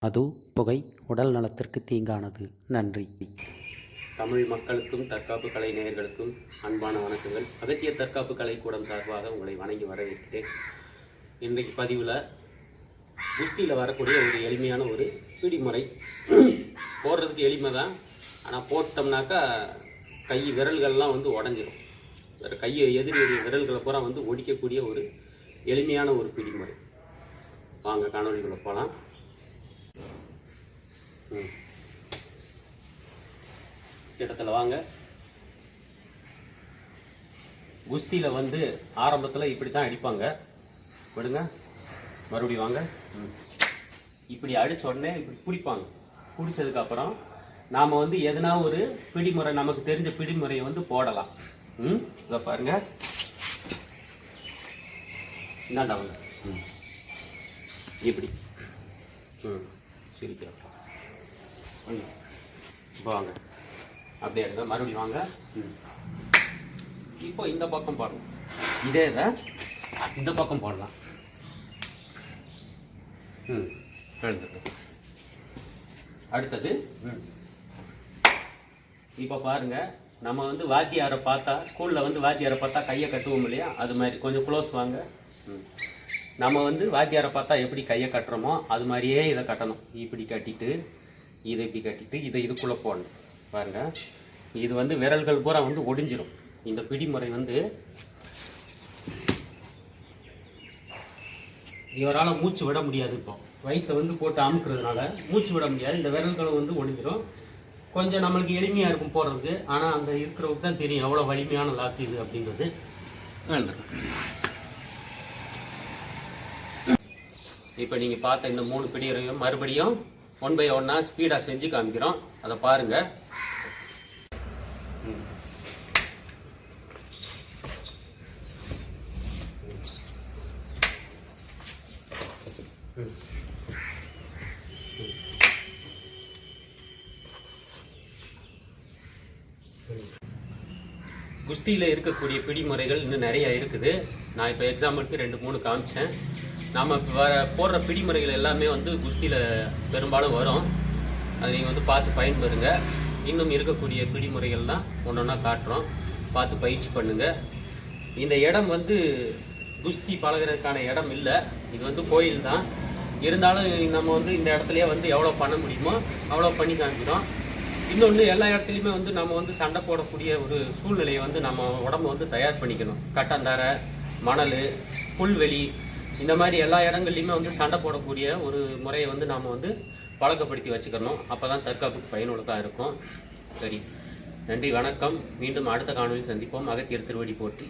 மது, புகை உடல் நலத்திற்கு தீங்கானது. நன்றி. தமிழ் மக்களுக்கும் தற்காப்பு கலை நேயர்களுக்கும் அன்பான வணக்கங்கள். அகத்திய தற்காப்பு கலை கூடம் சார்பாக உங்களை வணங்கி வரவேற்கிறேன். இன்றைக்கு பதிவில் குஸ்தியில் வரக்கூடிய ஒரு எளிமையான ஒரு பிடிமுறை. போடுறதுக்கு எளிமை தான், ஆனால் போட்டோம்னாக்கா கை விரல்கள்லாம் உடஞ்சிரும். வேறு கையை எதிரி விரல்களை பூரா ஒடிக்கக்கூடிய ஒரு எளிமையான ஒரு பிடிமுறை. வாங்க காணொலிக்குள்ள போகலாம். இடத்துல வாங்க. குஸ்தியில் ஆரம்பத்தில் இப்படி தான் அடிப்பாங்க. விடுங்க, மறுபடியும் வாங்க. இப்படி அடித்த உடனே இப்படி பிடிப்பாங்க. பிடிச்சதுக்கப்புறம் நாம் எதனா ஒரு பிடிமுறை, நமக்கு தெரிஞ்ச பிடிமுறையை போடலாம். இதை பாருங்க. இந்தாண்டா வாங்க. இப்படி சிரிக்க இப்போ வாங்க. அப்படியே எடுங்க, மறுபடியும் வாங்க. இப்போ இந்த பக்கம் போடலாம். இதே தான் இந்த பக்கம் போடலாம். எழுந்துட்டு அடுத்தது இப்போ பாருங்க. நம்ம வாத்தியாரை பார்த்தா, ஸ்கூலில் வாத்தியாரை பார்த்தா கையை கட்டுவோம் இல்லையா, அது மாதிரி கொஞ்சம் க்ளோஸ் வாங்க. நம்ம வாத்தியாரை பார்த்தா எப்படி கையை கட்டுறோமோ அது மாதிரியே இதை கட்டணும். இப்படி கட்டிட்டு இதை இப்படி கட்டிட்டு இதை இதுக்குள்ளே போடணும். பாருங்க, இது விரல்கள் பூரா ஒடிஞ்சிரும். இந்த பிடிமுறை இவரால் மூச்சு விட முடியாது. இப்போ வயிற்றை போட்டு அமுக்கிறதுனால மூச்சு விட முடியாது. இந்த விரல்களும் ஒடிஞ்சிரும். கொஞ்சம் நம்மளுக்கு எளிமையாக இருக்கும் போடுறதுக்கு. ஆனால் அந்த இருக்கிறவங்க தான் தெரியும் எவ்வளோ வலிமையான லாக்கு இது அப்படின்றது. இப்போ நீங்கள் பார்த்த இந்த 3 பிடிகளையும் மறுபடியும் 1 by 1 ஸ்பீடாக செஞ்சு காமிக்கிறோம். அதை பாருங்கள். குஸ்தியில் இருக்கக்கூடிய பிடிமுறைகள் இன்னும் நிறைய இருக்குது. நான் இப்போ எக்ஸாம்பிளுக்கு 2-3 காமிச்சேன். நாம் இப்போ போடுற பிடிமுறைகள் எல்லாமே குஸ்தியில் பெரும்பாலும் வரும். அதை நீங்கள் பார்த்து பயன்பெறுங்க. இன்னும் இருக்கக்கூடிய பிடிமுறைகள்லாம் ஒன்றொன்னா காட்டுறோம். பார்த்து பயிற்சி பண்ணுங்கள். இந்த இடம் குஸ்தி பழகிறதுக்கான இடம் இல்லை. இது கோயில் தான். இருந்தாலும் நம்ம இந்த இடத்துலையே எவ்வளோ பண்ண முடியுமோ அவ்வளோ பண்ணி காமிக்கிறோம். இன்னொன்று, எல்லா இடத்துலையுமே நம்ம சண்டை போடக்கூடிய ஒரு சூழ்நிலையை நம்ம உடம்பு தயார் பண்ணிக்கணும். கட்டாந்தாரை, மணல், புல்வெளி, இந்த மாதிரி எல்லா இடங்கள்லையுமே சண்டை போடக்கூடிய ஒரு முறையை நாம் பழக்கப்படுத்தி வச்சுக்கணும். அப்போ தான் தற்காப்புக்கு பயனுள்ளதாக இருக்கும். சரி, நன்றி, வணக்கம். மீண்டும் அடுத்த காணொலியில் சந்திப்போம். அகத்தியர் திருவடி போற்றி.